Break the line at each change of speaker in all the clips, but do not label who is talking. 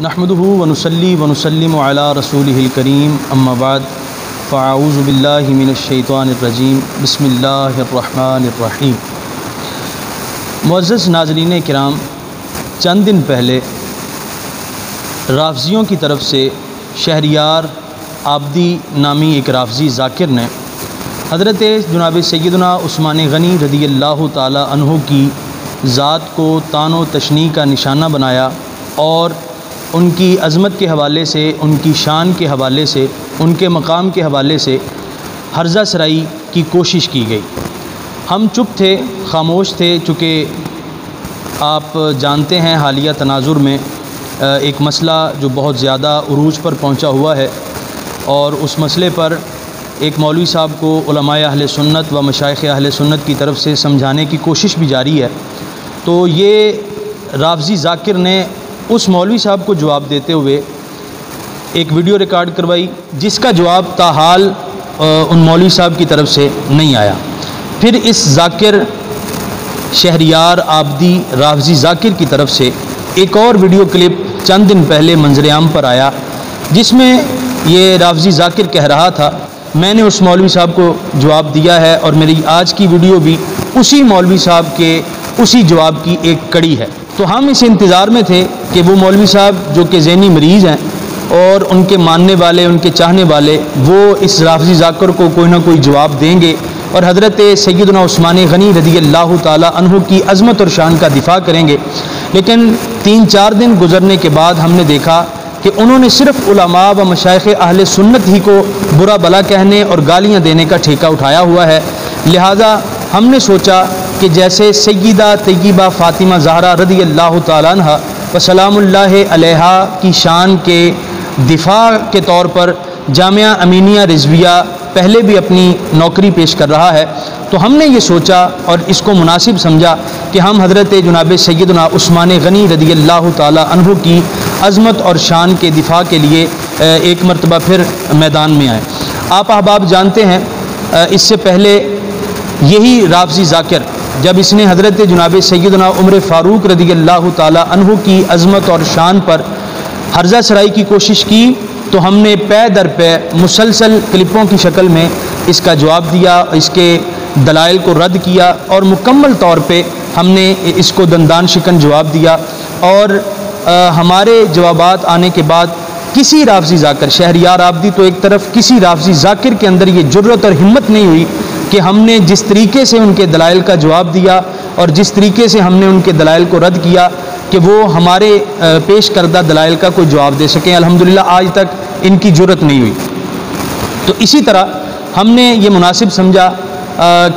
نحمده ونصلي ونسلم على رسوله الكريم اما بعد فاعوذ باللہ من الشیطان الرجیم بسم اللہ الرحمن الرحیم۔ معزز ناظرین کرام، چند دن پہلے رافضیوں کی طرف سے شہریار عابدی نامی ایک رافضی ذاکر نے حضرت جناب سیدنا عثمان غنی رضی اللہ تعالی عنہ کی ذات کو طعن و تشنیع کا نشانہ بنایا اور ان کی عظمت کے حوالے سے، ان کی شان کے حوالے سے، ان کے مقام کے حوالے سے ہرزہ سرائی کی کوشش کی گئی۔ ہم چپ تھے، خاموش تھے، چونکہ آپ جانتے ہیں حالیہ تناظر میں ایک مسئلہ جو بہت زیادہ عروج پر پہنچا ہوا ہے، اور اس مسئلے پر ایک مولوی صاحب کو علماء اہل سنت و مشائخ اہل سنت کی طرف سے سمجھانے کی کوشش بھی جاری ہے۔ تو یہ رافضی ذاکر نے اس مولوی صاحب کو جواب دیتے ہوئے ایک ویڈیو ریکارڈ کروائی، جس کا جواب تاحال ان مولوی صاحب کی طرف سے نہیں آیا۔ پھر اس ذاکر شہریار عابدی رافضی ذاکر کی طرف سے ایک اور ویڈیو کلپ چند دن پہلے منظر عام پر آیا، جس میں یہ رافضی ذاکر کہہ رہا تھا میں نے اس مولوی صاحب کو جواب دیا ہے، اور میری آج کی ویڈیو بھی اسی مولوی صاحب کے اسی جواب کی ایک کڑی ہے۔ تو ہم اس انتظار میں تھے کہ وہ مولوی صاحب جو کہ ذہنی مریض ہیں اور ان کے ماننے والے، ان کے چاہنے والے، وہ اس رافضی ذاکر کو کوئی نہ کوئی جواب دیں گے اور حضرت سیدنا عثمان غنی رضی اللہ تعالی عنہ کی عظمت اور شان کا دفاع کریں گے۔ لیکن 3-4 دن گزرنے کے بعد ہم نے دیکھا کہ انہوں نے صرف علماء و مشائخ اہل سنت ہی کو برا بلا کہنے اور گالیاں دینے کا ٹھیکہ اٹھایا ہوا ہے۔ لہٰذا ہم نے سوچا کہ جیسے سیدہ طیبہ فاطمہ زہرا رضی اللہ تعالیٰ عنہ و سلام اللہ علیہا کی شان کے دفاع کے طور پر جامعہ امینیہ رضویہ پہلے بھی اپنی نوکری پیش کر رہا ہے، تو ہم نے یہ سوچا اور اس کو مناسب سمجھا کہ ہم حضرت جناب سیدنا عثمان غنی رضی اللہ تعالی عنہ کی عظمت اور شان کے دفاع کے لیے ایک مرتبہ پھر میدان میں آئیں۔ آپ احباب جانتے ہیں اس سے پہلے یہی رافضی ذاکر جب اس نے حضرت جناب سیدنا عمر فاروق رضی اللہ تعالی عنہ کی عظمت اور شان پر ہرزہ سرائی کی کوشش کی، تو ہم نے پے در پے مسلسل کلپوں کی شکل میں اس کا جواب دیا، اس کے دلائل کو رد کیا، اور مکمل طور پہ ہم نے اس کو دندان شکن جواب دیا۔ اور ہمارے جوابات آنے کے بعد کسی رافضی ذاکر، شہریار عابدی تو ایک طرف، کسی رافضی ذاکر کے اندر یہ جرت اور ہمت نہیں ہوئی کہ ہم نے جس طریقے سے ان کے دلائل کا جواب دیا اور جس طریقے سے ہم نے ان کے دلائل کو رد کیا کہ وہ ہمارے پیش کردہ دلائل کا کوئی جواب دے سکیں۔ الحمدللہ آج تک ان کی جرت نہیں ہوئی۔ تو اسی طرح ہم نے یہ مناسب سمجھا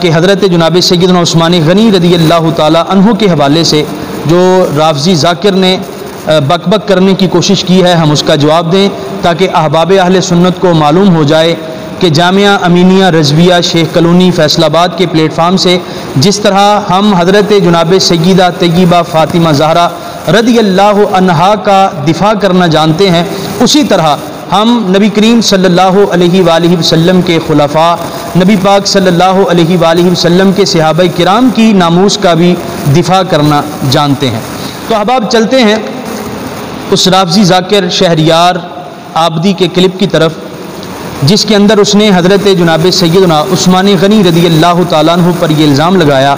کہ حضرت جناب سیدنا عثمان غنی رضی اللہ تعالی عنہ کے حوالے سے جو رافضی ذاکر نے بک بک کرنے کی کوشش کی ہے، ہم اس کا جواب دیں، تاکہ احباب اہل سنت کو معلوم ہو جائے کہ جامعہ امینیہ رضویہ شیخ کالونی فیصل آباد کے پلیٹ فارم سے جس طرح ہم حضرت جناب سیدہ طیبہ فاطمہ زہرا رضی اللہ عنہا کا دفاع کرنا جانتے ہیں، اسی طرح ہم نبی کریم صلی اللہ علیہ وآلہ وسلم کے خلفاء، نبی پاک صلی اللہ علیہ وآلہ وسلم کے صحابہ کرام کی ناموس کا بھی دفاع کرنا جانتے ہیں۔ تو احباب چلتے ہیں اس رافضی ذاکر شہریار عابدی کے کلپ کی طرف، جس کے اندر اس نے حضرت جناب سیدنا عثمان غنی رضی اللہ تعالیٰ عنہ پر یہ الزام لگایا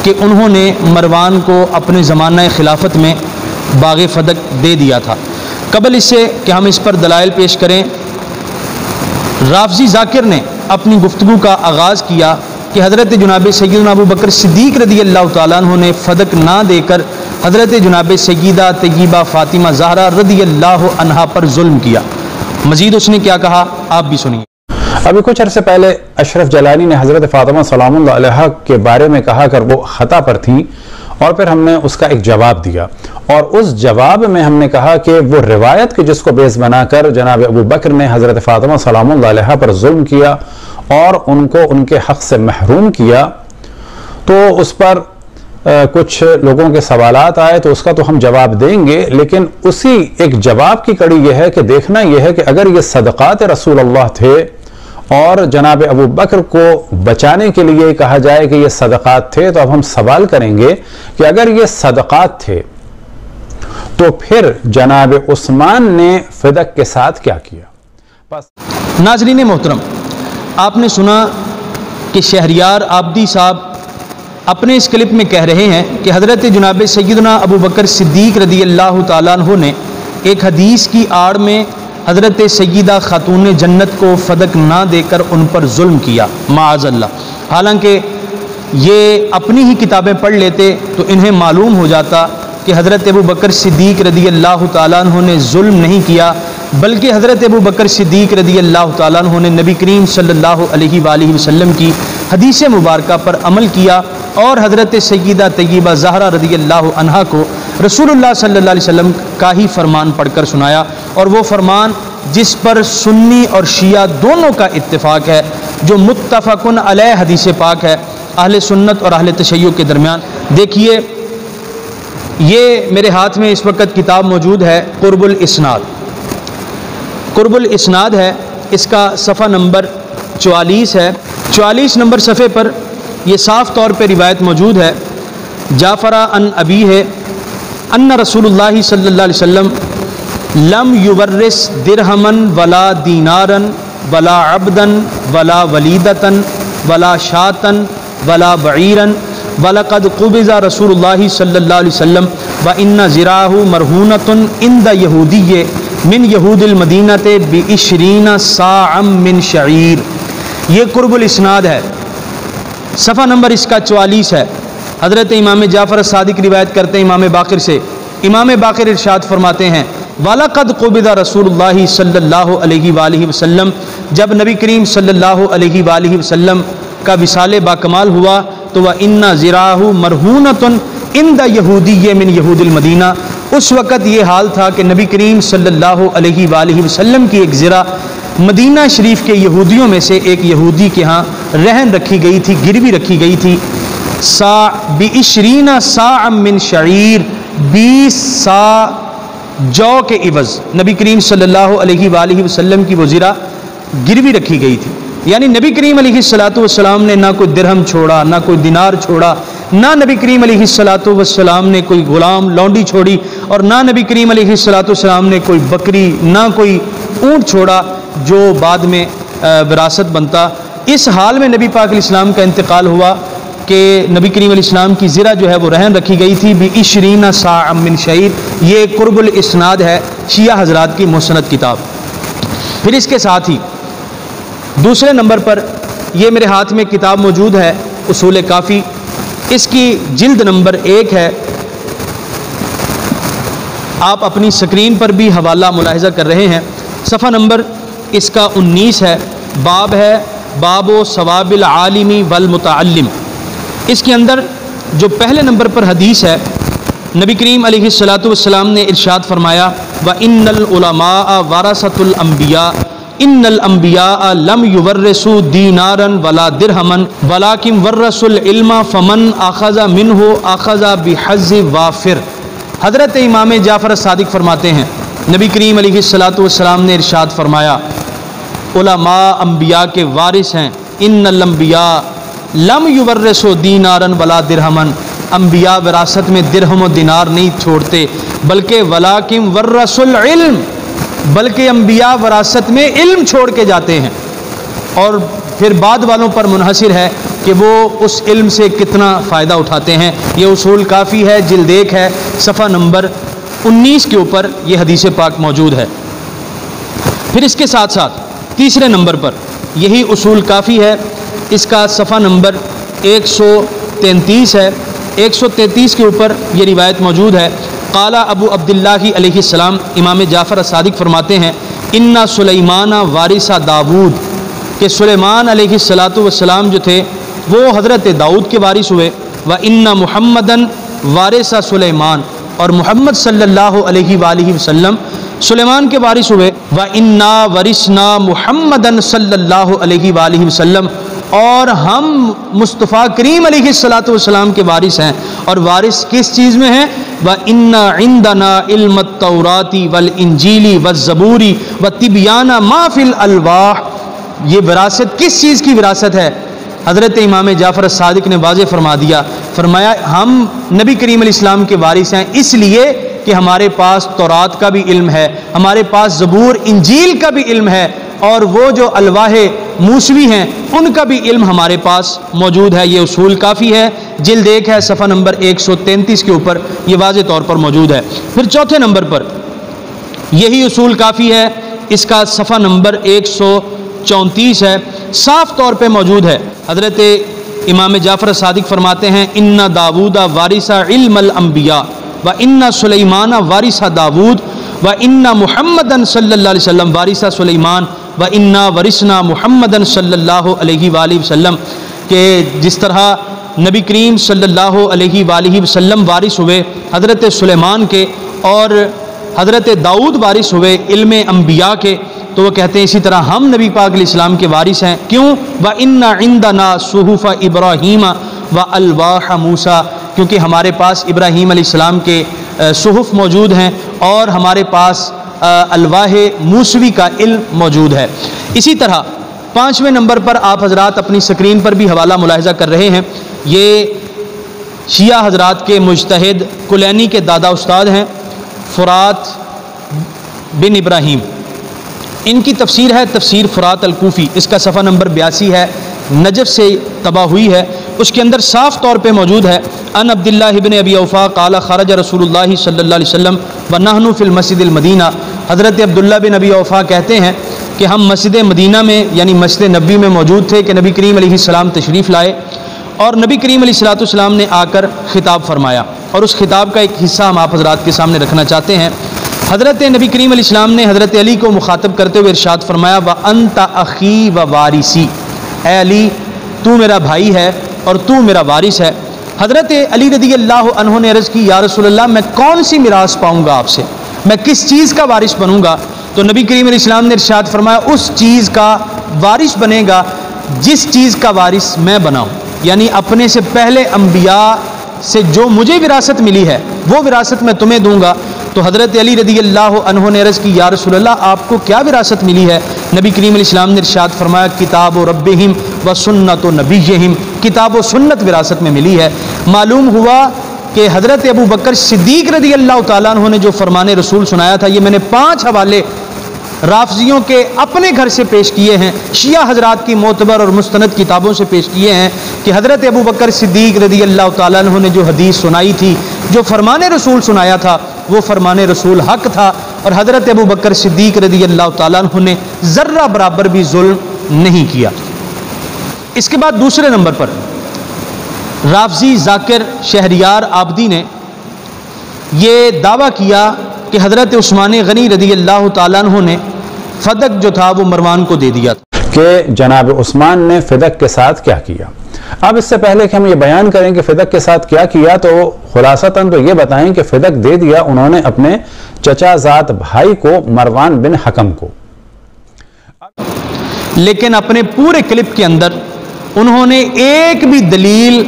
کہ انہوں نے مروان کو اپنے زمانہ خلافت میں باغ فدق دے دیا تھا۔ قبل اس سے کہ ہم اس پر دلائل پیش کریں، رافضی ذاکر نے اپنی گفتگو کا آغاز کیا کہ حضرت جناب سیدنا ابو بکر صدیق رضی اللہ تعالیٰ عنہ نے فدق نہ دے کر حضرت جناب سیدہ طیبہ فاطمہ زہرا رضی اللہ عنہا پر ظلم کیا۔ مزید اس نے کیا کہا آپ بھی سنیے۔
ابھی کچھ عرصے پہلے اشرف جلانی نے حضرت فاطمہ سلام اللہ علیہا کے بارے میں کہا کر وہ خطا پر تھیں، اور پھر ہم نے اس کا ایک جواب دیا، اور اس جواب میں ہم نے کہا کہ وہ روایت کے جس کو بیس بنا کر جناب ابو بکر نے حضرت فاطمہ سلام اللہ علیہا پر ظلم کیا اور ان کو ان کے حق سے محروم کیا، تو اس پر کچھ لوگوں کے سوالات آئے، تو اس کا تو ہم جواب دیں گے، لیکن اسی ایک جواب کی کڑی یہ ہے کہ دیکھنا یہ ہے کہ اگر یہ صدقات رسول اللہ تھے اور جناب ابو بکر کو بچانے کے لیے کہا جائے کہ یہ صدقات تھے، تو اب ہم سوال کریں گے کہ اگر یہ صدقات تھے تو پھر جناب عثمان نے فدق کے ساتھ کیا کیا؟
ناظرین محترم، آپ نے سنا کہ شہریار عابدی صاحب اپنے اس کلپ میں کہہ رہے ہیں کہ حضرت جناب سیدنا ابو بکر صدیق رضی اللہ تعالیٰ عنہ نے ایک حدیث کی آڑ میں حضرت سیدہ خاتون جنت کو فدق نہ دے کر ان پر ظلم کیا، معاذ اللہ۔ حالانکہ یہ اپنی ہی کتابیں پڑھ لیتے تو انہیں معلوم ہو جاتا کہ حضرت ابو بکر صدیق رضی اللہ تعالیٰ عنہ نے ظلم نہیں کیا، بلکہ حضرت ابو بکر صدیق رضی اللہ تعالیٰ عنہ نے نبی کریم صلی اللہ علیہ وآلہ وسلم کی حدیث مبارکہ پر عمل کیا اور حضرت سیدہ طیبہ زہرا رضی اللہ عنہا کو رسول اللہ صلی اللہ علیہ وسلم کا ہی فرمان پڑھ کر سنایا، اور وہ فرمان جس پر سنی اور شیعہ دونوں کا اتفاق ہے، جو متفقن علیہ حدیث پاک ہے اہل سنت اور اہل تشیع کے درمیان۔ دیکھیے، یہ میرے ہاتھ میں اس وقت کتاب موجود ہے، قرب الاسناد۔ قرب الاسناد ہے، اس کا صفحہ نمبر 44 ہے۔ 44 نمبر صفحے پر یہ صاف طور پہ روایت موجود ہے، جعفر عن ابی ہے ان رسول اللہ صلی اللہ علیہ وسلم لم یورث درہمن ولا دینارن ولا عبدن ولا ولیدتن ولا شاتن ولا بعیرن وَلَقَدْ قُبِضَ رسول اللہ صلی اللہ علیہ وسلم وَإِنَّ زِرَاهُ مَرْهُونَةٌ عِنْدَ يَهُودِيِّ مِنْ يَهُودِ الْمَدِينَةِ بِعِشْرِينَ صَاعًا مِنْ شَعِيرٍ۔ یہ قرب الاسناد ہے، صفحہ نمبر اس کا 44 ہے۔ حضرت امام جعفر صادق روایت کرتے ہیں امام باقر سے، امام باقر ارشاد فرماتے ہیں وَلَقَدْ قُبِضَ رسول اللہ صلی اللہ علیہ وآلہ وسلم، جب نبی کریم صلی اللہ علیہ وآلہ وسلم کا وصال باکمال ہوا تو وَإِنَّ زِرَاهُ مَرْهُونَةٌ عِنْدَ يَهُودِيِّ مِنْ يَهُودِ الْمَدِينَةِ، اس وقت یہ حال تھا کہ نبی کریم صلی اللہ علیہ وآلہ وسلم کی ایک زرہ مدینہ شریف کے یہودیوں میں سے ایک یہودی کے ہاں رہن رکھی گئی تھی، گروی رکھی گئی تھی، بِعِشْرِينَ صَاعًا مِنْ شَعِيرٍ، 20 سا جو کے عوض نبی کریم صلی اللہ علیہ وآلہ وسلم کی وہ زرہ گروی رکھی گئی تھی۔ یعنی نبی کریم علیہ السلام نے نہ کوئی درہم چھوڑا، نہ کوئی دینار چھوڑا، نہ نبی کریم علیہ السلام نے کوئی غلام لونڈی چھوڑی، اور نہ نبی کریم علیہ السلام نے کوئی بکری، نہ کوئی اونٹ چھوڑا جو بعد میں وراثت بنتا۔ اس حال میں نبی پاک علیہ السلام کا انتقال ہوا کہ نبی کریم علیہ السلام کی زرہ جو ہے وہ رہن رکھی گئی تھی بِعِشْرِينَ صَاعًا مِنْ شَعِيرٍ۔ یہ قرب الاسناد ہے، شیعہ حضرات کی مسند کتاب۔ پھر اس کے ساتھ ہی دوسرے نمبر پر یہ میرے ہاتھ میں کتاب موجود ہے، اصول کافی، اس کی جلد نمبر 1 ہے، آپ اپنی سکرین پر بھی حوالہ ملاحظہ کر رہے ہیں، صفحہ نمبر اس کا 19 ہے، باب ہے باب و ثواب العالم والمتعلم۔ اس کے اندر جو پہلے نمبر پر حدیث ہے، نبی کریم علیہ السلام نے ارشاد فرمایا وَإِنَّ الْعُلَمَاءَ وَرَثَةُ الْأَنْبِيَاءِ ان الانبیاء لم یورثوا دینارا ولا درہما ولکن ورثوا العلم فمن اخذ منہ اخذ بحظ وافر۔ حضرت امام جعفر صادق فرماتے ہیں نبی کریم علیہ السلام نے ارشاد فرمایا علماء انبیاء کے وارث ہیں، ان الانبیاء لم یورثوا دینارا ولا درہما، انبیاء وراثت میں درہم و دینار نہیں چھوڑتے، بلکہ ولکن ورثوا العلم، بلکہ انبیاء وراثت میں علم چھوڑ کے جاتے ہیں، اور پھر بعد والوں پر منحصر ہے کہ وہ اس علم سے کتنا فائدہ اٹھاتے ہیں۔ یہ اصول کافی ہے، جلد 1 ہے، صفحہ نمبر 19 کے اوپر یہ حدیث پاک موجود ہے۔ پھر اس کے ساتھ ساتھ تیسرے نمبر پر یہی اصول کافی ہے، اس کا صفحہ نمبر 133 ہے، 133 کے اوپر یہ روایت موجود ہے، قال ابو عبداللہ علیہ السلام، امام جعفر صادق فرماتے ہیں ان سلیمان وارث داود، کہ سلیمان علیہ السلام جو تھے وہ حضرت داؤد کے وارث ہوئے، وَإِنَّ مُحَمَّدًا وارث سلیمان، اور محمد صلی اللہ علیہ وآلہ وسلم سلیمان کے وارث ہوئے، وَإِنَّا وَرِثْنَا مُحَمَّدًا صلی اللہ علیہ وآلہ وسلم، اور ہم مصطفیٰ کریم علیہ السلام کے وارث ہیں، اور وارث کس چیز میں ہیں؟ وَإِنَّ عِنْدَنَا عِلْمَ التَّوْرَاةِ وَالْإِنْجِيلِ وَالزَّبُورِ وَتِبْيَانَ مَا فِي الْأَلْوَاحِ۔ یہ وراثت کس چیز کی وراثت ہے؟ حضرت امام جعفر صادق نے واضح فرما دیا، فرمایا ہم نبی کریم علیہ السلام کے وارث ہیں اس لیے کہ ہمارے پاس تورات کا بھی علم ہے، ہمارے پاس زبور انجیل کا بھی علم ہے، اور وہ جو الواح موسوی ہیں ان کا بھی علم ہمارے پاس موجود ہے۔ یہ اصول کافی ہے، جلد 1 ہے، صفحہ نمبر 133 کے اوپر یہ واضح طور پر موجود ہے۔ پھر چوتھے نمبر پر یہی اصول کافی ہے، اس کا صفحہ نمبر 134 ہے، صاف طور پہ موجود ہے۔ حضرت امام جعفر صادق فرماتے ہیں ان داود وارث علم الانبیاء و ان سلیمان وارث داود و ان محمدن صلی اللہ علیہ وسلم وارث سلیمان و انا ورثنا محمدن صلی اللہ علیہ وآلہ وسلم، کہ جس طرح نبی کریم صلی اللہ علیہ وآلہ وسلم وارث ہوئے حضرت سلیمان کے اور حضرت داؤد وارث ہوئے علم انبیاء کے، تو وہ کہتے ہیں اسی طرح ہم نبی پاک علیہ السلام کے وارث ہیں۔ کیوں؟ وَإِنَّ عِنْدَنَا صُحُفَ إِبْرَاهِيمَ وَأَلْوَاحَ مُوسَىٰ، کیونکہ ہمارے پاس ابراہیم علیہ السلام کے صحف موجود ہیں اور ہمارے پاس الواح موسوی کا علم موجود ہے۔ اسی طرح 5ویں نمبر پر آپ حضرات اپنی سکرین پر بھی حوالہ ملاحظہ کر رہے ہیں، یہ شیعہ حضرات کے مجتہد کلینی کے دادا استاد ہیں فرات بن ابراہیم، ان کی تفسیر ہے تفسیر فرات الکوفی، اس کا صفحہ نمبر 82 ہے، نجف سے طبع ہوئی ہے۔ اس کے اندر صاف طور پہ موجود ہے ان عبداللہ ابن ابی اوفا قال خرج رسول اللہ صلی اللہ علیہ وسلم ونحن فی المسجد المدینہ، حضرت عبداللہ بن ابی اوفا کہتے ہیں کہ ہم مسجد مدینہ میں یعنی مسجد نبی میں موجود تھے کہ نبی کریم علیہ السلام تشریف لائے، اور نبی کریم علیہ السلام نے آ کر خطاب فرمایا، اور اس خطاب کا ایک حصہ ہم آپ حضرات کے سامنے رکھنا چاہتے ہیں۔ حضرت نبی کریم علیہ السلام نے حضرت علی کو مخاطب کرتے ہوئے ارشاد فرمایا وَأَنْتَ أَخِي وَوَارِثِي، اے علی تو میرا بھائی ہے اور تو میرا وارث ہے۔ حضرت علی رضی اللہ عنہ نے عرض کی یا رسول اللہ میں کون سی میراث پاؤں گا آپ سے، میں کس چیز کا وارث بنوں گا؟ تو نبی کریم علیہ السلام نے ارشاد فرمایا اس چیز کا وارث بنے گا جس چیز کا وارث میں بناؤں، یعنی اپنے سے پہلے انبیاء سے جو مجھے وراثت ملی ہے وہ وراثت میں تمہیں دوں گا۔ تو حضرت علی رضی اللہ عنہ نے عرض کی یا رسول اللہ آپ کو کیا وراثت ملی ہے؟ نبی کریم علیہ السلام نے ارشاد فرمایا کتاب و ربہم و سنت و نبیہم، کتاب و سنت وراثت میں ملی ہے۔ معلوم ہوا کہ حضرت ابو بکر صدیق رضی اللہ تعالیٰ عنہ نے جو فرمان رسول سنایا تھا، یہ میں نے 5 حوالے رافضیوں کے اپنے گھر سے پیش کیے ہیں، شیعہ حضرات کی معتبر اور مستند کتابوں سے پیش کیے ہیں کہ حضرت ابو بکر صدیق رضی اللہ تعالیٰ عنہ نے جو حدیث سنائی تھی، جو فرمان رسول سنایا تھا، وہ فرمان رسول حق تھا، اور حضرت ابو بکر صدیق رضی اللہ تعالیٰ عنہ نے ذرہ برابر بھی ظلم نہیں کیا۔ اس کے بعد دوسرے نمبر پر رافضی ذاکر شہریار عابدی نے یہ دعویٰ کیا کہ حضرت عثمان غنی رضی اللہ تعالیٰ عنہ نے فدق جو تھا وہ مروان کو دے دیا
کہ جناب عثمان نے فدق کے ساتھ کیا کیا۔ اب اس سے پہلے کہ ہم یہ بیان کریں کہ فدق کے ساتھ کیا کیا، تو خلاصتاً تو یہ بتائیں کہ فدق دے دیا انہوں نے اپنے چچا زاد بھائی کو مروان بن حکم کو،
لیکن اپنے پورے کلپ کے اندر انہوں نے ایک بھی دلیل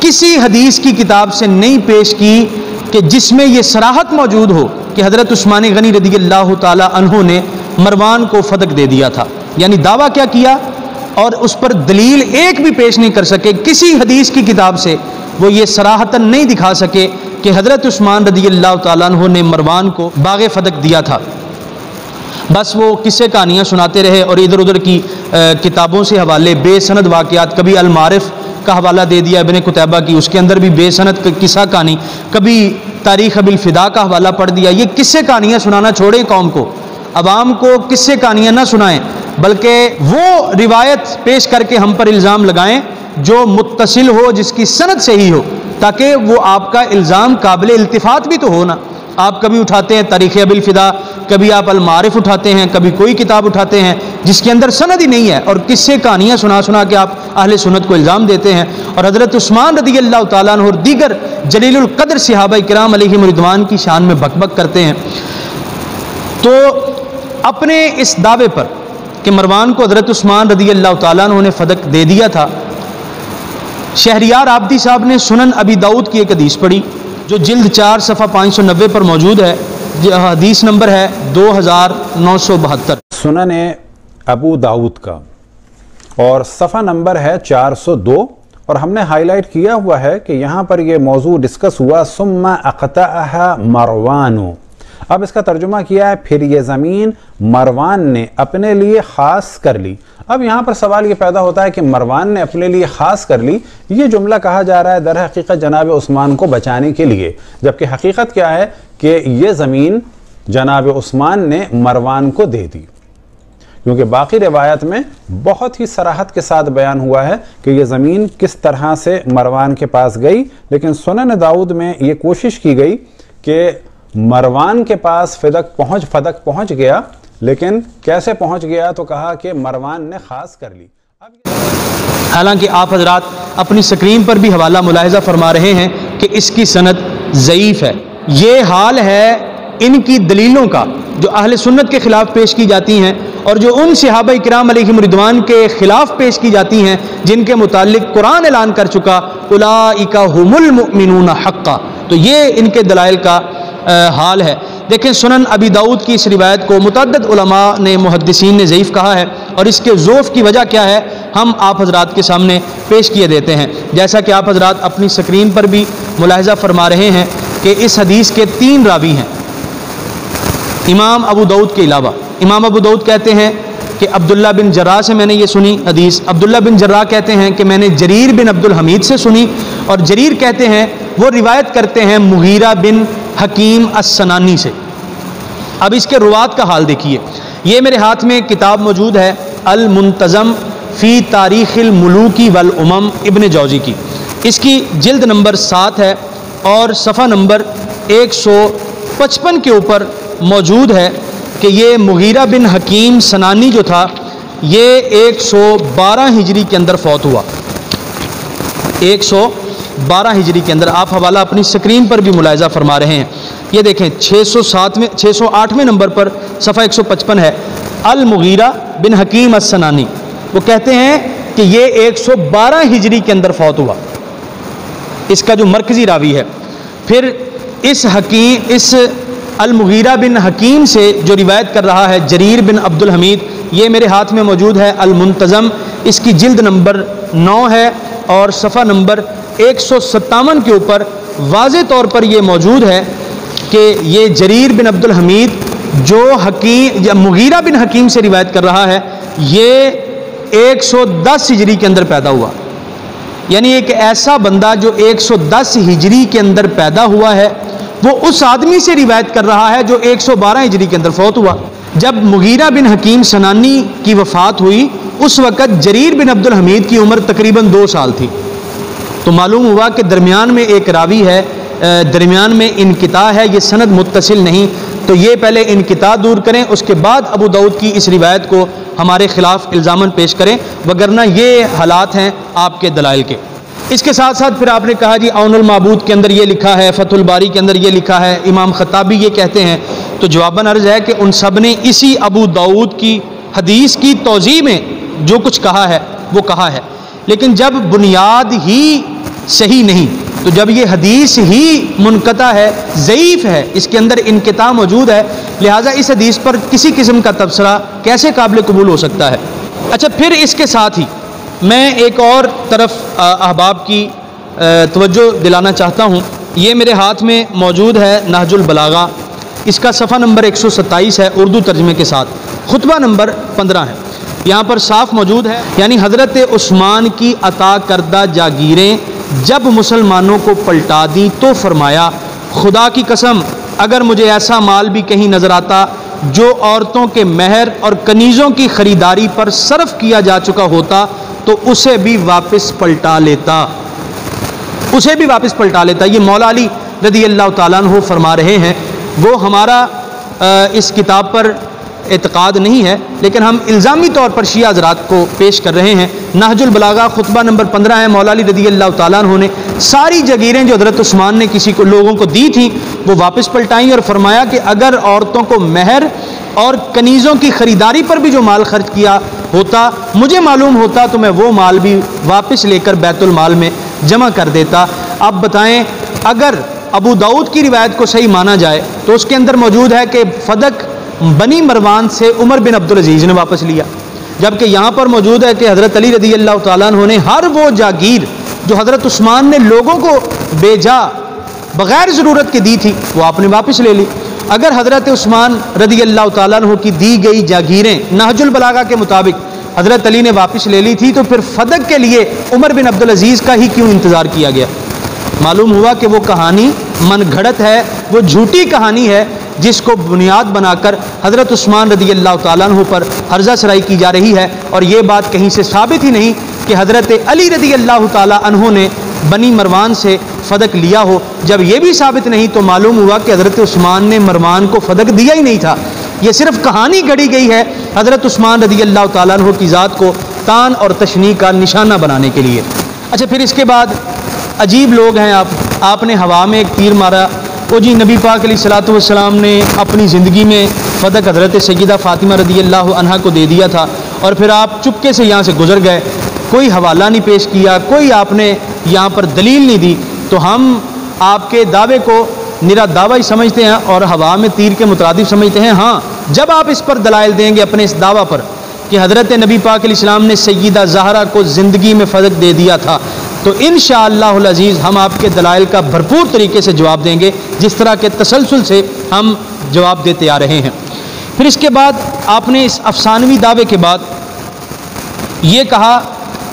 کسی حدیث کی کتاب سے نہیں پیش کی کہ جس میں یہ صراحت موجود ہو کہ حضرت عثمان غنی رضی اللہ تعالی عنہ نے مروان کو فدق دے دیا تھا۔ یعنی دعویٰ کیا کیا اور اس پر دلیل ایک بھی پیش نہیں کر سکے، کسی حدیث کی کتاب سے وہ یہ صراحتاً نہیں دکھا سکے کہ حضرت عثمان رضی اللہ تعالیٰ عنہ نے مروان کو باغ فدق دیا تھا۔ بس وہ قصے کہانیاں سناتے رہے اور ادھر ادھر کی کتابوں سے حوالے بے سند واقعات، کبھی المعارف کا حوالہ دے دیا ابن قتیبہ کی، اس کے اندر بھی بے سند قصہ کہانی، کبھی تاریخ ابی الفدا کا حوالہ پڑھ دیا۔ یہ قصے کہانیاں سنانا چھوڑیں، قوم کو، عوام کو قصے کہانیاں نہ سنائیں، بلکہ وہ روایت پیش کر کے ہم پر الزام لگائیں جو متصل ہو، جس کی سند صحیح ہو، تاکہ وہ آپ کا الزام قابل التفات بھی تو ہو نا۔ آپ کبھی اٹھاتے ہیں تاریخ ابی الفدا، کبھی آپ المعارف اٹھاتے ہیں، کبھی کوئی کتاب اٹھاتے ہیں جس کے اندر سند ہی نہیں ہے، اور قصے کہانیاں سنا سنا کے آپ اہل سنت کو الزام دیتے ہیں، اور حضرت عثمان رضی اللہ تعالیٰ عنہ اور دیگر جلیل القدر صحابہ کرام علیہم رضوان کی شان میں بک بک کرتے ہیں۔ تو اپنے اس دعوے پر کہ مروان کو حضرت عثمان رضی اللہ تعالیٰ عنہ نے فدق دے دیا تھا، شہریار عابدی صاحب نے سنن ابی داؤد کی ایک حدیث پڑھی جو جلد 4 صفحہ 590 پر موجود ہے، حدیث نمبر ہے 2972۔
سنن ابو داؤد کا اور صفحہ نمبر ہے 402 اور ہم نے ہائی لائٹ کیا ہوا ہے کہ یہاں پر یہ موضوع ڈسکس ہوا ثم اقطعها مروان. اب اس کا ترجمہ کیا ہے پھر یہ زمین مروان نے اپنے لیے خاص کر لی. اب یہاں پر سوال یہ پیدا ہوتا ہے کہ مروان نے اپنے لیے خاص کر لی، یہ جملہ کہا جا رہا ہے در حقیقت جناب عثمان کو بچانے کے لیے، جبکہ حقیقت کیا ہے کہ یہ زمین جناب عثمان نے مروان کو دے دی، کیونکہ باقی روایت میں بہت ہی صراحت کے ساتھ بیان ہوا ہے کہ یہ زمین کس طرح سے مروان کے پاس گئی. لیکن سنن داؤد میں یہ کوشش کی گئی کہ مروان کے پاس فدق پہنچ گیا، لیکن کیسے پہنچ گیا تو کہا کہ مروان نے خاص کر لی.
حالانکہ آپ حضرات اپنی سکرین پر بھی حوالہ ملاحظہ فرما رہے ہیں کہ اس کی سند ضعیف ہے. یہ حال ہے ان کی دلیلوں کا جو اہل سنت کے خلاف پیش کی جاتی ہیں اور جو ان صحابہ کرام علیہم رضوان کے خلاف پیش کی جاتی ہیں جن کے متعلق قرآن اعلان کر چکا اولئک هم المؤمنون حقا. تو یہ ان کے دلائل کا حال ہے. دیکھیں سنن ابی داؤد کی اس روایت کو متعدد علماء نے محدثین نے ضعیف کہا ہے، اور اس کے ضعف کی وجہ کیا ہے ہم آپ حضرات کے سامنے پیش کیے دیتے ہیں. جیسا کہ آپ حضرات اپنی سکرین پر بھی ملاحظہ فرما رہے ہیں کہ اس حدیث کے 3 راوی ہیں امام ابو داؤد کے علاوہ. امام ابو داؤد کہتے ہیں کہ عبداللہ بن جراح سے میں نے یہ سنی حدیث. عبداللہ بن جراح کہتے ہیں کہ میں نے جریر بن عبد الحمید سے سنی، اور جریر کہتے ہیں وہ روایت کرتے ہیں مغیرہ بن حکیم السنانی سے. اب اس کے روات کا حال دیکھیے. یہ میرے ہاتھ میں کتاب موجود ہے المنتظم فی تاریخ الملوک والامم ابن جوزی کی. اس کی جلد نمبر 7 ہے اور صفحہ نمبر 155 کے اوپر موجود ہے کہ یہ مغیرہ بن حکیم سنانی جو تھا یہ 112 ہجری کے اندر فوت ہوا. 112 ہجری کے اندر. آپ حوالہ اپنی سکرین پر بھی ملاحظہ فرما رہے ہیں. یہ دیکھیں 608ویں نمبر پر صفحہ 155 ہے المغیرہ بن حکیم السنانی. وہ کہتے ہیں کہ یہ 112 ہجری کے اندر فوت ہوا، اس کا جو مرکزی راوی ہے. پھر اس المغیرہ بن حکیم سے جو روایت کر رہا ہے جریر بن عبد الحمید، یہ میرے ہاتھ میں موجود ہے المنتظم. اس کی جلد نمبر 9 ہے اور صفحہ نمبر 157 کے اوپر واضح طور پر یہ موجود ہے کہ یہ جریر بن عبد الحمید جو مغیرہ بن حکیم سے روایت کر رہا ہے یہ 110 ہجری کے اندر پیدا ہوا. یعنی ایک ایسا بندہ جو 110 ہجری کے اندر پیدا ہوا ہے وہ اس آدمی سے روایت کر رہا ہے جو 112 ہجری کے اندر فوت ہوا. جب مغیرہ بن حکیم سنانی کی وفات ہوئی اس وقت جریر بن عبد الحمید کی عمر تقریباً 2 سال تھی. تو معلوم ہوا کہ درمیان میں ایک راوی ہے، درمیان میں انقطاع ہے، یہ سند متصل نہیں. تو یہ پہلے انقطاع دور کریں، اس کے بعد ابو داؤد کی اس روایت کو ہمارے خلاف الزاماً پیش کریں، وگرنہ یہ حالات ہیں آپ کے دلائل کے. اس کے ساتھ ساتھ پھر آپ نے کہا جی عون المعبود کے اندر یہ لکھا ہے، فتح الباری کے اندر یہ لکھا ہے، امام خطابی یہ کہتے ہیں. تو جواباً عرض ہے کہ ان سب نے اسی ابو داؤد کی حدیث کی توضیح میں جو کچھ کہا ہے وہ کہا ہے، لیکن جب بنیاد ہی صحیح نہیں، تو جب یہ حدیث ہی منقطع ہے، ضعیف ہے، اس کے اندر انقطاع موجود ہے، لہٰذا اس حدیث پر کسی قسم کا تبصرہ کیسے قابل قبول ہو سکتا ہے. اچھا پھر اس کے ساتھ ہی میں ایک اور طرف احباب کی توجہ دلانا چاہتا ہوں. یہ میرے ہاتھ میں موجود ہے نہج البلاغہ، اس کا صفحہ نمبر 127 ہے اردو ترجمے کے ساتھ، خطبہ نمبر 15 ہے. یہاں پر صاف موجود ہے، یعنی حضرت عثمان کی عطا کردہ جاگیریں جب مسلمانوں کو پلٹا دیں تو فرمایا خدا کی قسم اگر مجھے ایسا مال بھی کہیں نظر آتا جو عورتوں کے مہر اور کنیزوں کی خریداری پر صرف کیا جا چکا ہوتا تو اسے بھی واپس پلٹا لیتا، اسے بھی واپس پلٹا لیتا. یہ مولا علی رضی اللہ تعالیٰ عنہ فرما رہے ہیں. وہ ہمارا اس کتاب پر اعتقاد نہیں ہے، لیکن ہم الزامی طور پر شیعہ حضرات کو پیش کر رہے ہیں. نہج البلاغہ خطبہ نمبر 15 ہے. مولا علی رضی اللہ تعالیٰ عنہ نے ساری جاگیریں جو حضرت عثمان نے کسی کو لوگوں کو دی تھیں وہ واپس پلٹائیں اور فرمایا کہ اگر عورتوں کو مہر اور کنیزوں کی خریداری پر بھی جو مال خرچ کیا ہوتا مجھے معلوم ہوتا تو میں وہ مال بھی واپس لے کر بیت المال میں جمع کر دیتا. اب بتائیں اگر ابو داؤد کی روایت کو صحیح مانا جائے تو اس کے اندر موجود ہے کہ فدق بنی مروان سے عمر بن عبدالعزیز نے واپس لیا، جبکہ یہاں پر موجود ہے کہ حضرت علی رضی اللہ تعالیٰ عنہ نے ہر وہ جاگیر جو حضرت عثمان نے لوگوں کو بیجا بغیر ضرورت کے دی تھی وہ آپ نے واپس لے لی۔ اگر حضرت عثمان رضی اللہ تعالیٰ عنہ کی دی گئی جاگیریں نہج البلاغہ کے مطابق حضرت علی نے واپس لے لی تھی تو پھر فدق کے لیے عمر بن عبدالعزیز کا ہی کیوں انتظار کیا گیا؟ معلوم ہوا کہ وہ کہانی من گھڑت ہے، وہ جھوٹی کہانی ہے جس کو بنیاد بنا کر حضرت عثمان رضی اللہ تعالیٰ عنہ پر ہرزہ سرائی کی جا رہی ہے، اور یہ بات کہیں سے ثابت ہی نہیں کہ حضرت علی رضی اللہ تعالیٰ عنہ نے بنی مروان سے فدق لیا ہو۔ جب یہ بھی ثابت نہیں تو معلوم ہوا کہ حضرت عثمان نے مروان کو فدق دیا ہی نہیں تھا، یہ صرف کہانی گھڑی گئی ہے حضرت عثمان رضی اللہ تعالیٰ عنہ کی ذات کو تان اور تشنیع کا نشانہ بنانے کے لیے۔ اچھا، پھر اس کے بعد عجیب لوگ ہیں آپ نے ہوا میں ایک تیر مارا، وہ جی نبی پاک علیہ الصلوۃ والسلام نے اپنی زندگی میں فدق حضرت سیدہ فاطمہ رضی اللہ عنہا کو دے دیا تھا، اور پھر آپ چپکے سے یہاں سے گزر گئے، کوئی حوالہ نہیں پیش کیا، کوئی آپ نے یہاں پر دلیل نہیں دی، تو ہم آپ کے دعوے کو نرا دعویٰ ہی سمجھتے ہیں اور ہوا میں تیر کے مترادف سمجھتے ہیں۔ ہاں، جب آپ اس پر دلائل دیں گے اپنے اس دعویٰ پر کہ حضرت نبی پاک علیہ السلام نے سیدہ زہرا کو زندگی میں فدق دے دیا تھا تو انشاءاللہ العزیز ہم آپ کے دلائل کا بھرپور طریقے سے جواب دیں گے، جس طرح کے تسلسل سے ہم جواب دیتے آ رہے ہیں۔ پھر اس کے بعد آپ نے اس افسانوی دعوے کے بعد یہ کہا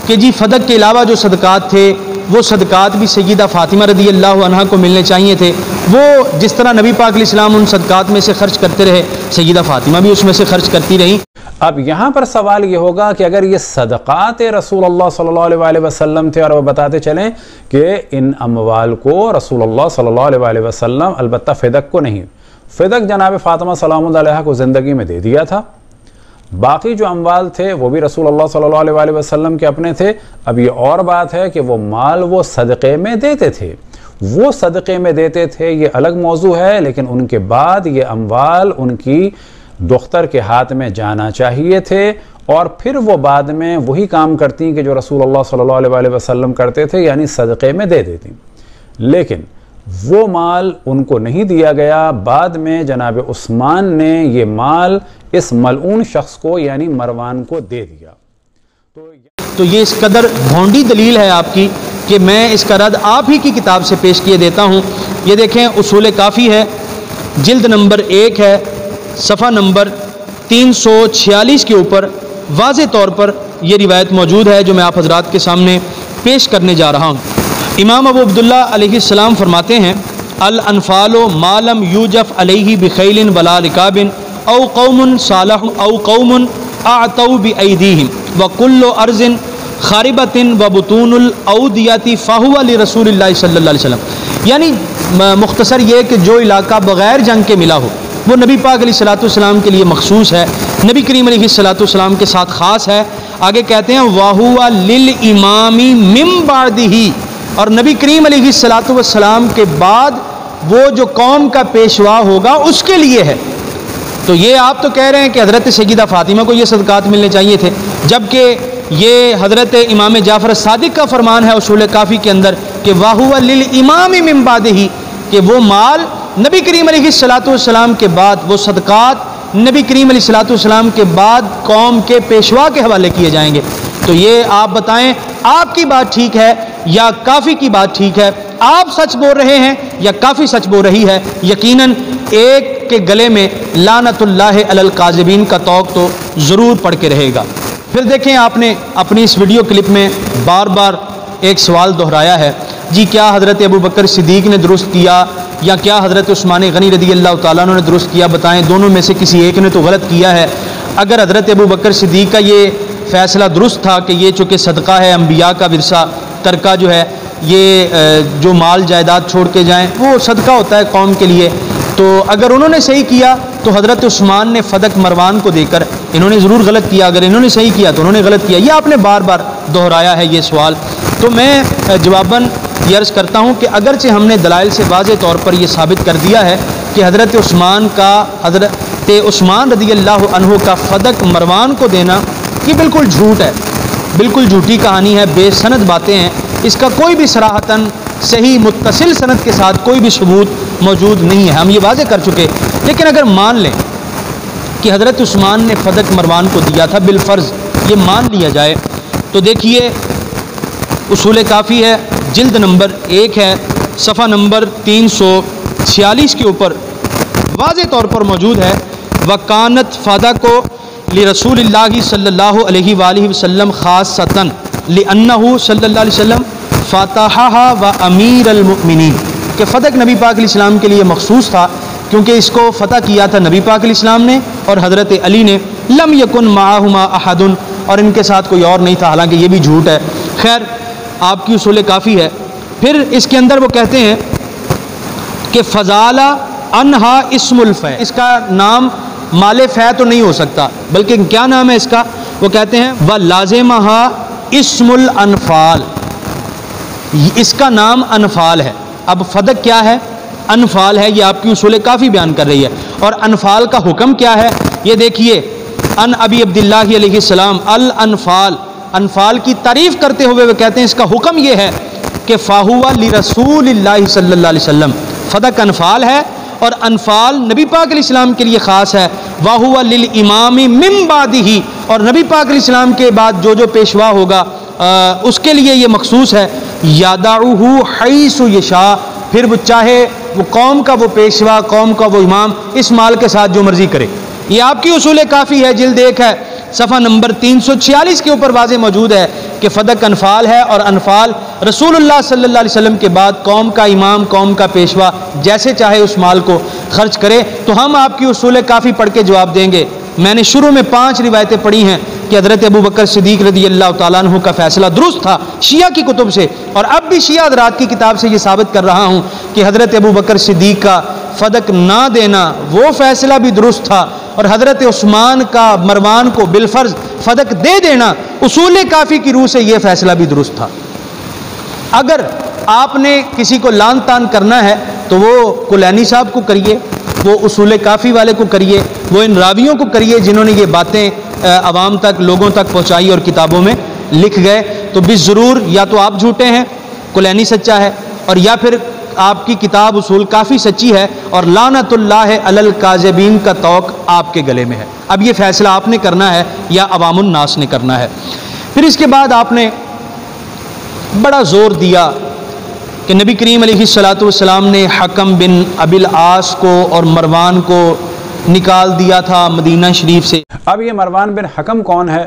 کہ جی فدق کے علاوہ جو صدقات تھے وہ صدقات بھی سیدہ فاطمہ رضی اللہ عنہا کو ملنے چاہیے تھے، وہ جس طرح نبی پاک علیہ السلام ان صدقات میں سے خرچ کرتے رہے سیدہ فاطمہ بھی اس میں سے خرچ کرتی رہیں۔
اب یہاں پر سوال یہ ہوگا کہ اگر یہ صدقات رسول اللہ صلی اللہ علیہ وسلم تھے اور وہ بتاتے چلیں کہ ان اموال کو رسول اللہ صلی اللہ علیہ وسلم البتہ فدق کو نہیں، فدق جناب فاطمہ سلام اللہ علیہ کو زندگی میں دے دیا تھا، باقی جو اموال تھے وہ بھی رسول اللہ صلی اللہ علیہ وسلم کے اپنے تھے۔ اب یہ اور بات ہے کہ وہ مال وہ صدقے میں دیتے تھے، وہ صدقے میں دیتے تھے یہ الگ موضوع ہے، لیکن ان کے بعد یہ اموال ان کی دختر کے ہاتھ میں جانا چاہیے تھے، اور پھر وہ بعد میں وہی کام کرتی کہ جو رسول اللہ صلی اللہ علیہ وسلم کرتے تھے، یعنی صدقے میں دے دیتی، لیکن وہ مال ان کو نہیں دیا گیا۔ بعد میں جناب عثمان نے یہ مال اس ملعون شخص کو یعنی مروان کو دے دیا۔
تو یہ اس قدر بھونڈی دلیل ہے آپ کی کہ میں اس کا رد آپ ہی کی کتاب سے پیش کیے دیتا ہوں۔ یہ دیکھیں اصول کافی ہے، جلد نمبر 1 ہے، صفحہ نمبر 346 کے اوپر واضح طور پر یہ روایت موجود ہے جو میں آپ حضرات کے سامنے پیش کرنے جا رہا ہوں۔ امام ابو عبداللہ علیہ السلام فرماتے ہیں الانفال ما لم یوجف علیہ بخیل ولا رکاب او قوم صالح او قوم اعطوا بایدیہم وکل ارض خاربۃ وبطون الاودیۃ فہو لرسول اللہ صلی اللہ علیہ وسلم، یعنی مختصر یہ کہ جو علاقہ بغیر جنگ کے ملا ہو وہ نبی پاک علیہ الصلوۃ والسلام کے لیے مخصوص ہے، نبی کریم علیہ الصلوۃ والسلام کے ساتھ خاص ہے۔ آگے کہتے ہیں وَهُوَ لِلْإِمَامِ مِن بَعْدِهِ، اور نبی کریم علیہ الصلوۃ والسلام کے بعد وہ جو قوم کا پیشوا ہوگا اس کے لیے ہے۔ تو یہ آپ تو کہہ رہے ہیں کہ حضرت سیدہ فاطمہ کو یہ صدقات ملنے چاہیے تھے، جبکہ یہ حضرت امام جعفر صادق کا فرمان ہے اصول کافی کے اندر کہ وَهُوَ لِلْإِمَامِ مِن بَعْدِهِ، کہ وہ مال نبی کریم علیہ الصلوۃ والسلام کے بعد، وہ صدقات نبی کریم علیہ الصلوۃ والسلام کے بعد قوم کے پیشوا کے حوالے کیے جائیں گے۔ تو یہ آپ بتائیں آپ کی بات ٹھیک ہے یا کافی کی بات ٹھیک ہے؟ آپ سچ بول رہے ہیں یا کافی سچ بول رہی ہے؟ یقیناً ایک کے گلے میں لعنت اللہ علی الکاذبین کا طوق تو ضرور پڑ کے رہے گا۔ پھر دیکھیں آپ نے اپنی اس ویڈیو کلپ میں بار بار ایک سوال دہرایا ہے، جی کیا حضرت ابو بکر صدیق نے درست کیا یا کیا حضرت عثمان غنی رضی اللہ تعالیٰ عنہ نے درست کیا؟ بتائیں دونوں میں سے کسی ایک نے تو غلط کیا ہے۔ اگر حضرت ابو بکر صدیق کا یہ فیصلہ درست تھا کہ یہ چونکہ صدقہ ہے، انبیاء کا ورثہ ترکہ جو ہے، یہ جو مال جائیداد چھوڑ کے جائیں وہ صدقہ ہوتا ہے قوم کے لیے، تو اگر انہوں نے صحیح کیا تو حضرت عثمان نے فدق مروان کو دے کر انہوں نے ضرور غلط کیا، اگر انہوں نے صحیح کیا تو انہوں نے غلط کیا۔ یہ آپ نے بار بار دہرایا ہے یہ سوال، تو میں جواباً یہ عرض کرتا ہوں کہ اگرچہ ہم نے دلائل سے واضح طور پر یہ ثابت کر دیا ہے کہ حضرت عثمان رضی اللہ عنہ کا فدق مروان کو دینا یہ بالکل جھوٹ ہے، بالکل جھوٹی کہانی ہے، بے سند باتیں ہیں، اس کا کوئی بھی صراحتاً صحیح متصل سند کے ساتھ کوئی بھی ثبوت موجود نہیں ہے، ہم یہ واضح کر چکے۔ لیکن اگر مان لیں کہ حضرت عثمان نے فدق مروان کو دیا تھا بالفرض، یہ مان لیا جائے تو دیکھیے اصول کافی ہے، جلد نمبر 1 ہے، صفحہ نمبر 346 کے اوپر واضح طور پر موجود ہے، وکانت فدا کو لرسول اللہ صلی اللہ علیہ وآلہ وسلم خاصتاً لأنہ صلی اللہ علیہ وسلم فاتحہ و امیر المؤمنین، کہ فتح نبی پاک علیہ السلام کے لیے مخصوص تھا کیونکہ اس کو فتح کیا تھا نبی پاک علیہ السلام نے اور حضرت علی نے، لم یکن معہما احد، اور ان کے ساتھ کوئی اور نہیں تھا، حالانکہ یہ بھی جھوٹ ہے۔ خیر آپ کی اصول کافی ہے۔ پھر اس کے اندر وہ کہتے ہیں کہ فضالہ انہا اسم الفے، اس کا نام مال فے تو نہیں ہو سکتا، بلکہ کیا نام ہے اس کا؟ وہ کہتے ہیں و لازمہا اسم الانفال، اس کا نام انفال ہے۔ اب فدق کیا ہے؟ انفال ہے، یہ آپ کی اصول کافی بیان کر رہی ہے۔ اور انفال کا حکم کیا ہے؟ یہ دیکھیے، ان ابی عبداللہ علیہ السلام الانفال، انفال کی تعریف کرتے ہوئے وہ کہتے ہیں اس کا حکم یہ ہے کہ فاہوا لرسول اللہ صلی اللہ علیہ وسلم، فدق انفال ہے اور انفال نبی پاک علیہ السلام کے لیے خاص ہے، واہوا للامام من بعدہ، اور نبی پاک علیہ السلام کے بعد جو پیشوا ہوگا اس کے لیے یہ مخصوص ہے، یدعہ حیث یشاء، پھر وہ چاہے وہ قوم کا وہ پیشوا، قوم کا وہ امام اس مال کے ساتھ جو مرضی کرے۔ یہ آپ کی اصول کافی ہے، جلد 1 ہے، صفحہ نمبر 346 کے اوپر واضح موجود ہے کہ فدق انفال ہے، اور انفال رسول اللہ صلی اللہ علیہ وسلم کے بعد قوم کا امام، قوم کا پیشوا جیسے چاہے اس مال کو خرچ کرے۔ تو ہم آپ کی اصول کافی پڑھ کے جواب دیں گے۔ میں نے شروع میں 5 روایتیں پڑھی ہیں کہ حضرت ابو بکر صدیق رضی اللہ تعالیٰ عنہ کا فیصلہ درست تھا شیعہ کی کتب سے، اور اب بھی شیعہ حضرات کی کتاب سے یہ ثابت کر رہا ہوں کہ حضرت ابو بکر صدیق کا فدق نہ دینا وہ فیصلہ بھی درست تھا، اور حضرت عثمان کا مروان کو بالفرض فدق دے دینا اصول کافی کی روح سے یہ فیصلہ بھی درست تھا۔ اگر آپ نے کسی کو لان تان کرنا ہے تو وہ کلینی صاحب کو کریے، وہ اصول کافی والے کو کریے، وہ ان راویوں کو کریے جنہوں نے یہ باتیں عوام تک، لوگوں تک پہنچائی اور کتابوں میں لکھ گئے۔ تو بالضرور یا تو آپ جھوٹے ہیں، کلینی سچا ہے، اور یا پھر آپ کی کتاب اصول کافی سچی ہے، اور لعنت اللہ علی الکاذبین کا طوق آپ کے گلے میں ہے۔ اب یہ فیصلہ آپ نے کرنا ہے یا عوام الناس نے کرنا ہے۔ پھر اس کے بعد آپ نے بڑا زور دیا کہ نبی کریم علیہ الصلاۃ والسلام نے حکم بن ابی العاص کو اور مروان کو نکال دیا تھا مدینہ شریف سے۔
اب یہ مروان بن حکم کون ہے؟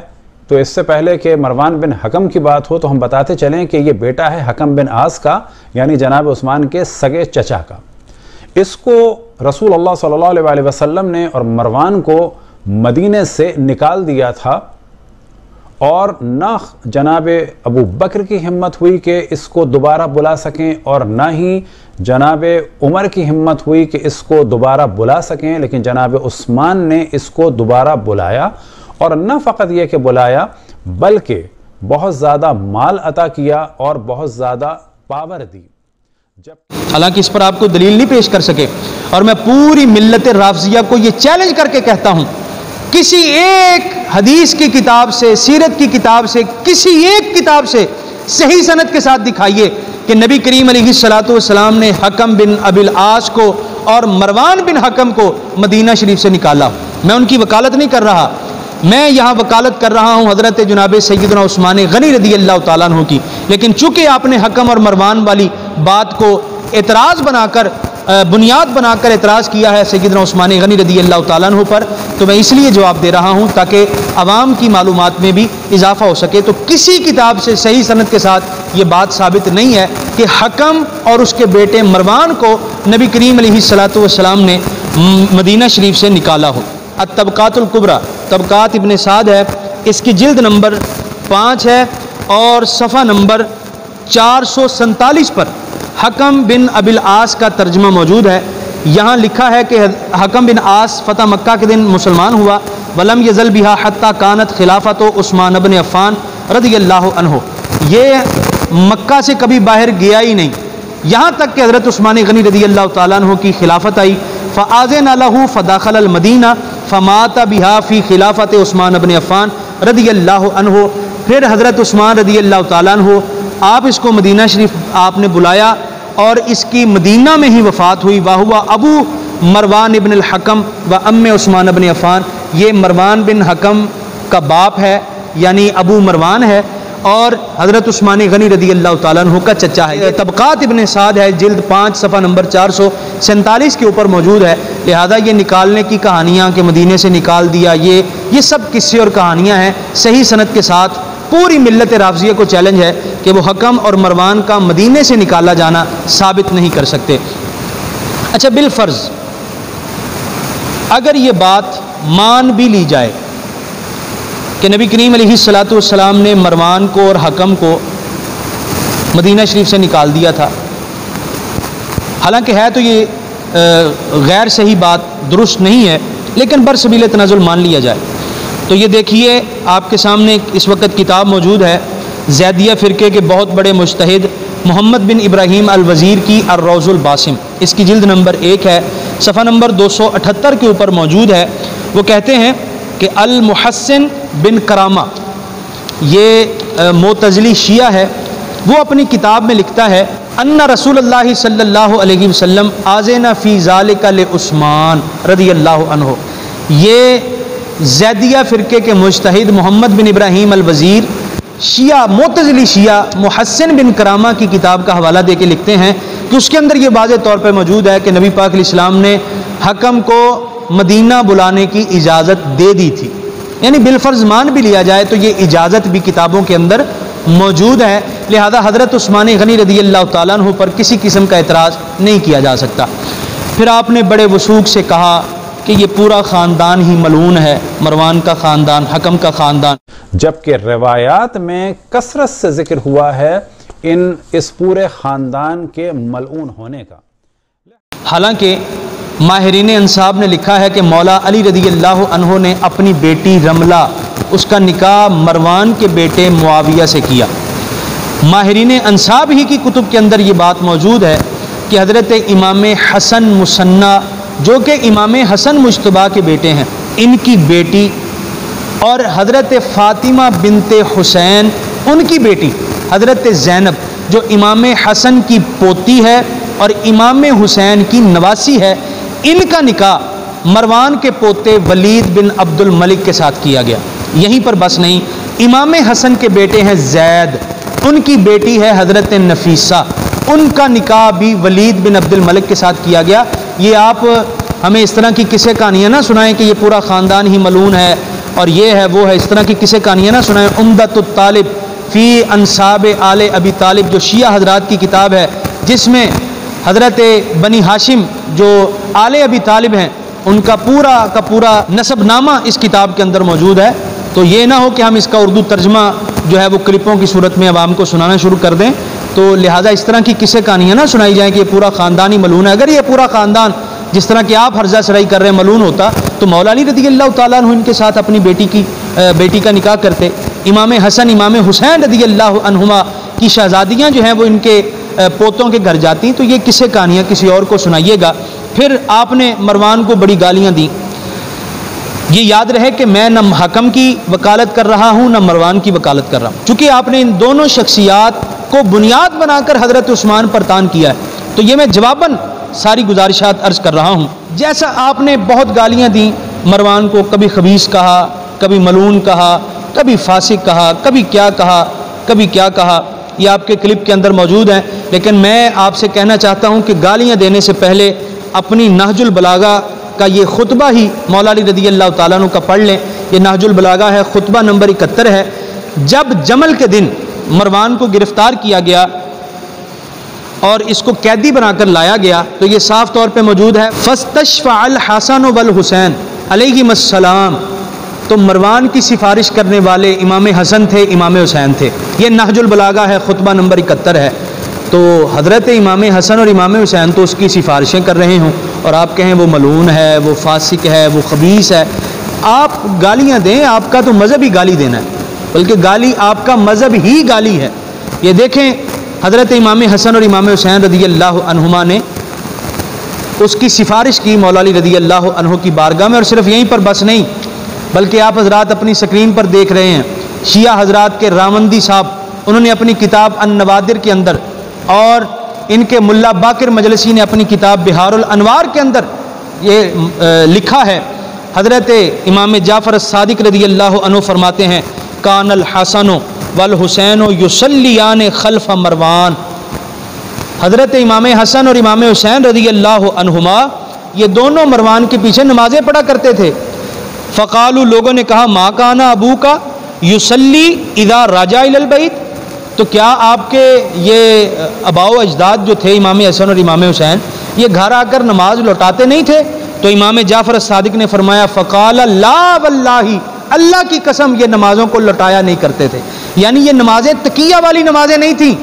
تو اس سے پہلے کہ مروان بن حکم کی بات ہو تو ہم بتاتے چلیں کہ یہ بیٹا ہے حکم بن عاص کا، یعنی جناب عثمان کے سگے چچا کا۔ اس کو رسول اللہ صلی اللہ علیہ وآلہ وسلم نے اور مروان کو مدینے سے نکال دیا تھا، اور نہ جناب ابو بکر کی ہمت ہوئی کہ اس کو دوبارہ بلا سکیں، اور نہ ہی جناب عمر کی ہمت ہوئی کہ اس کو دوبارہ بلا سکیں، لیکن جناب عثمان نے اس کو دوبارہ بلایا، اور نہ فقط یہ کہ بلایا بلکہ بہت زیادہ مال عطا کیا اور بہت زیادہ پاور دی۔
حالانکہ اس پر آپ کو دلیل نہیں پیش کر سکے، اور میں پوری ملت رافضیہ کو یہ چیلنج کر کے کہتا ہوں، کسی ایک حدیث کی کتاب سے، سیرت کی کتاب سے، کسی ایک کتاب سے صحیح سند کے ساتھ دکھائیے کہ نبی کریم علیہ الصلاۃ والسلام نے حکم بن ابی العاص کو اور مروان بن حکم کو مدینہ شریف سے نکالا۔ میں ان کی وکالت نہیں کر رہا، میں یہاں وکالت کر رہا ہوں حضرت جناب سیدنا عثمان غنی رضی اللہ تعالیٰ عنہ کی۔ لیکن چونکہ آپ نے حکم اور مروان والی بات کو اعتراض بنا کر، بنیاد بنا کر اعتراض کیا ہے سیدنا عثمان غنی رضی اللہ تعالیٰ عنہ پر، تو میں اس لیے جواب دے رہا ہوں تاکہ عوام کی معلومات میں بھی اضافہ ہو سکے۔ تو کسی کتاب سے صحیح سند کے ساتھ یہ بات ثابت نہیں ہے کہ حکم اور اس کے بیٹے مروان کو نبی کریم علیہ الصلاۃ والسلام نے مدینہ شریف سے نکالا ہو۔ الطبقات الکبریٰ، طبقات ابن سعد ہے، اس کی جلد نمبر 5 ہے، اور صفحہ نمبر 447 پر حکم بن ابی العاص کا ترجمہ موجود ہے۔ یہاں لکھا ہے کہ حکم بن عاص فتح مکہ کے دن مسلمان ہوا، ولم یزل بہا حتی کانت خلافت عثمان بن عفان رضی اللہ عنہ، یہ مکہ سے کبھی باہر گیا ہی نہیں یہاں تک کہ حضرت عثمان غنی رضی اللہ تعالیٰ عنہ کی خلافت آئی۔ فآذن له فدخل المدینہ فمات بہا فی خلافت عثمان بن عفان رضی اللہ عنہ، پھر حضرت عثمان رضی اللہ تعالیٰ عنہ آپ اس کو مدینہ شریف آپ نے بلایا، اور اس کی مدینہ میں ہی وفات ہوئی۔ وہو ابو مروان ابن الحکم و ام عثمان بن عفان، یہ مروان بن حکم کا باپ ہے، یعنی ابو مروان ہے، اور حضرت عثمان غنی رضی اللہ تعالیٰ عنہ کا چچا ہے۔ طبقات ابن سعد ہے، جلد 5 صفحہ نمبر 447 کے اوپر موجود ہے۔ لہذا یہ نکالنے کی کہانیاں کہ مدینے سے نکال دیا، یہ سب قصے اور کہانیاں ہیں، صحیح سند کے ساتھ پوری ملت رافضیہ کو چیلنج ہے کہ وہ حکم اور مروان کا مدینے سے نکالا جانا ثابت نہیں کر سکتے۔ اچھا، بالفرض اگر یہ بات مان بھی لی جائے کہ نبی کریم علیہ الصلاۃ والسلام نے مروان کو اور حکم کو مدینہ شریف سے نکال دیا تھا، حالانکہ ہے تو یہ غیر صحیح بات، درست نہیں ہے، لیکن برسبیل تنزل مان لیا جائے تو یہ دیکھیے آپ کے سامنے اس وقت کتاب موجود ہے زیدیہ فرقے کے بہت بڑے مجتہد محمد بن ابراہیم الوزیر کی الروض الباسم، اس کی جلد نمبر 1 ہے، صفحہ نمبر 278 کے اوپر موجود ہے۔ وہ کہتے ہیں کہ المحسن بن کرامہ، یہ معتزلی شیعہ ہے، وہ اپنی کتاب میں لکھتا ہے ان رسول اللہ صلی اللہ علیہ وسلم آذن فی ذالک لعثمان رضی اللہ عنہ۔ یہ زیدیہ فرقے کے مجتہد محمد بن ابراہیم الوزیر شیعہ، معتزلی شیعہ، محسن بن کرامہ کی کتاب کا حوالہ دے کے لکھتے ہیں کہ اس کے اندر یہ واضح طور پہ موجود ہے کہ نبی پاک علیہ السلام نے حکم کو مدینہ بلانے کی اجازت دے دی تھی، یعنی بالفرض مان بھی لیا جائے تو یہ اجازت بھی کتابوں کے اندر موجود ہے۔ لہذا حضرت عثمان غنی رضی اللہ تعالیٰ عنہ پر کسی قسم کا اعتراض نہیں کیا جا سکتا۔ پھر آپ نے بڑے وثوق سے کہا کہ یہ پورا خاندان ہی ملعون ہے، مروان کا خاندان، حکم کا خاندان،
جبکہ روایات میں کثرت سے ذکر ہوا ہے اس پورے خاندان کے ملعون ہونے کا۔
حالانکہ ماہرین انساب نے لکھا ہے کہ مولا علی رضی اللہ عنہ نے اپنی بیٹی رملہ، اس کا نکاح مروان کے بیٹے معاویہ سے کیا۔ ماہرین انساب ہی کی کتب کے اندر یہ بات موجود ہے کہ حضرت امام حسن مثنیٰ، جو کہ امام حسن مجتبیٰ کے بیٹے ہیں، ان کی بیٹی اور حضرت فاطمہ بنت حسین ان کی بیٹی حضرت زینب، جو امام حسن کی پوتی ہے اور امام حسین کی نواسی ہے، ان کا نکاح مروان کے پوتے ولید بن عبد الملک کے ساتھ کیا گیا۔ یہیں پر بس نہیں، امام حسن کے بیٹے ہیں زید، ان کی بیٹی ہے حضرت نفیسہ، ان کا نکاح بھی ولید بن عبد الملک کے ساتھ کیا گیا۔ یہ آپ ہمیں اس طرح کی قصے کہانیاں نہ سنائیں کہ یہ پورا خاندان ہی ملعون ہے اور یہ ہے وہ ہے، اس طرح کی قصے کہانیاں نہ سنائیں۔ عمدۃ الطالب فی انساب آل ابی طالب، جو شیعہ حضرات کی کتاب ہے، جس میں حضرت بنی ہاشم جو آل ابی طالب ہیں ان کا پورا نسب نامہ اس کتاب کے اندر موجود ہے۔ تو یہ نہ ہو کہ ہم اس کا اردو ترجمہ جو ہے وہ کلپوں کی صورت میں عوام کو سنانا شروع کر دیں، تو لہٰذا اس طرح کی قصے کہانیاں نہ سنائی جائیں کہ یہ پورا خاندان ہی ملعون ہے۔ اگر یہ پورا خاندان جس طرح کہ آپ حرزہ سرائی کر رہے ہیں ملعون ہوتا تو مولا علی رضی اللہ تعالیٰ عنہ ان کے ساتھ اپنی بیٹی کا نکاح کرتے۔ امام حسن امام حسین رضی اللہ عنہما کی شہزادیاں جو ہیں وہ ان کے پوتوں کے گھر جاتی، تو یہ قصے کہانیاں کسی اور کو سنائیے گا۔ پھر آپ نے مروان کو بڑی گالیاں دیں۔ یہ یاد رہے کہ میں نہ حکم کی وکالت کر رہا ہوں نہ مروان کی وکالت کر رہا ہوں، چونکہ آپ نے ان دونوں شخصیات کو بنیاد بنا کر حضرت عثمان پر تان کیا ہے، تو یہ میں جواباً ساری گزارشات عرض کر رہا ہوں۔ جیسا آپ نے بہت گالیاں دیں مروان کو، کبھی خبیث کہا، کبھی ملعون کہا، کبھی فاسق کہا، کبھی کیا کہا، یہ آپ کے کلپ کے اندر موجود ہیں۔ لیکن میں آپ سے کہنا چاہتا ہوں کہ گالیاں دینے سے پہلے اپنی نہج البلاغہ کا یہ خطبہ ہی مولا علی رضی اللہ تعالیٰ عنہ کا پڑھ لیں۔ یہ نہج البلاغہ ہے، خطبہ نمبر 71 ہے۔ جب جمل کے دن مروان کو گرفتار کیا گیا اور اس کو قیدی بنا کر لایا گیا تو یہ صاف طور پہ موجود ہے، فاستشفع الحسن والحسین علیہم السلام، تو مروان کی سفارش کرنے والے امام حسن تھے، امام حسین تھے۔ یہ نہج البلاغہ ہے، خطبہ نمبر 71 ہے۔ تو حضرت امام حسن اور امام حسین تو اس کی سفارشیں کر رہے ہوں اور آپ کہیں وہ ملعون ہے، وہ فاسق ہے، وہ خبیث ہے، آپ گالیاں دیں، آپ کا تو مذہب ہی گالی دینا ہے، بلکہ گالی آپ کا مذہب ہی گالی ہے۔ یہ دیکھیں حضرت امام حسن اور امام حسین رضی اللہ عنہما نے اس کی سفارش کی مولا علی رضی اللہ عنہ کی بارگاہ میں، اور صرف یہیں پر بس نہیں بلکہ آپ حضرات اپنی سکرین پر دیکھ رہے ہیں شیعہ حضرات کے راوندی صاحب، انہوں نے اپنی کتاب النوادر کے اندر اور ان کے ملا باقر مجلسی نے اپنی کتاب بہار الانوار کے اندر یہ لکھا ہے، حضرت امام جعفر الصادق رضی اللہ عنہ فرماتے ہیں کان الحسن والحسین یصلیان خلف مروان، حضرت امام حسن اور امام حسین رضی اللہ عنہما یہ دونوں مروان کے پیچھے نمازیں پڑھا کرتے تھے۔ فقالوا، لوگوں نے کہا، ما کان ابو کا یصلی اذا رجع الی البیت، تو کیا آپ کے یہ آباء و اجداد جو تھے امام حسن اور امام حسین یہ گھر آ کر نماز لوٹاتے نہیں تھے؟ تو امام جعفر الصادق نے فرمایا، فقال لا واللہ، اللہ کی قسم یہ نمازوں کو لوٹایا نہیں کرتے تھے، یعنی یہ نمازیں تقیہ والی نمازیں نہیں تھیں،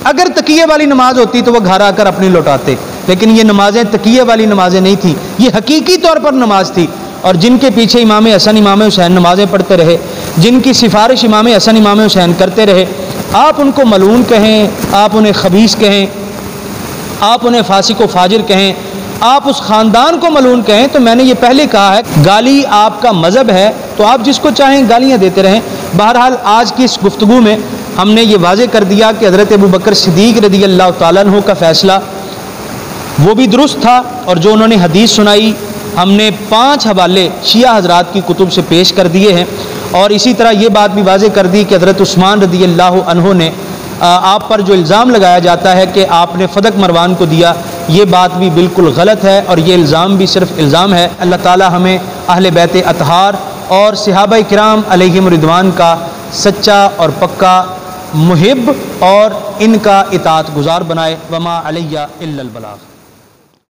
اگر تقیہ والی نماز ہوتی تو وہ گھر آ کر اپنی لوٹاتے، لیکن یہ نمازیں تقیہ والی نمازیں نہیں تھیں، یہ حقیقی طور پر نماز تھی۔ اور جن کے پیچھے امام حسن امام حسین نمازیں پڑھتے رہے، جن کی سفارش امام حسن امام حسین کرتے رہے، آپ ان کو ملعون کہیں، آپ انہیں خبیث کہیں، آپ انہیں فاسق و فاجر کہیں، آپ اس خاندان کو ملعون کہیں، تو میں نے یہ پہلے کہا ہے گالی آپ کا مذہب ہے تو آپ جس کو چاہیں گالیاں دیتے رہیں۔ بہرحال آج کی اس گفتگو میں ہم نے یہ واضح کر دیا کہ حضرت ابوبکر صدیق رضی اللہ تعالیٰ عنہ کا فیصلہ وہ بھی درست تھا، اور جو انہوں نے حدیث سنائی ہم نے 5 حوالے شیعہ حضرات کی کتب سے پیش کر دیے ہیں، اور اسی طرح یہ بات بھی واضح کر دی کہ حضرت عثمان رضی اللہ عنہ نے آپ پر جو الزام لگایا جاتا ہے کہ آپ نے فدق مروان کو دیا، یہ بات بھی بالکل غلط ہے، اور یہ الزام بھی صرف الزام ہے۔ اللہ تعالی ہمیں اہل بیت اطہار اور صحابہ کرام علیہم رضوان کا سچا اور پکا محب اور ان کا اطاعت گزار بنائے۔ وما علیہ الا البلاغ۔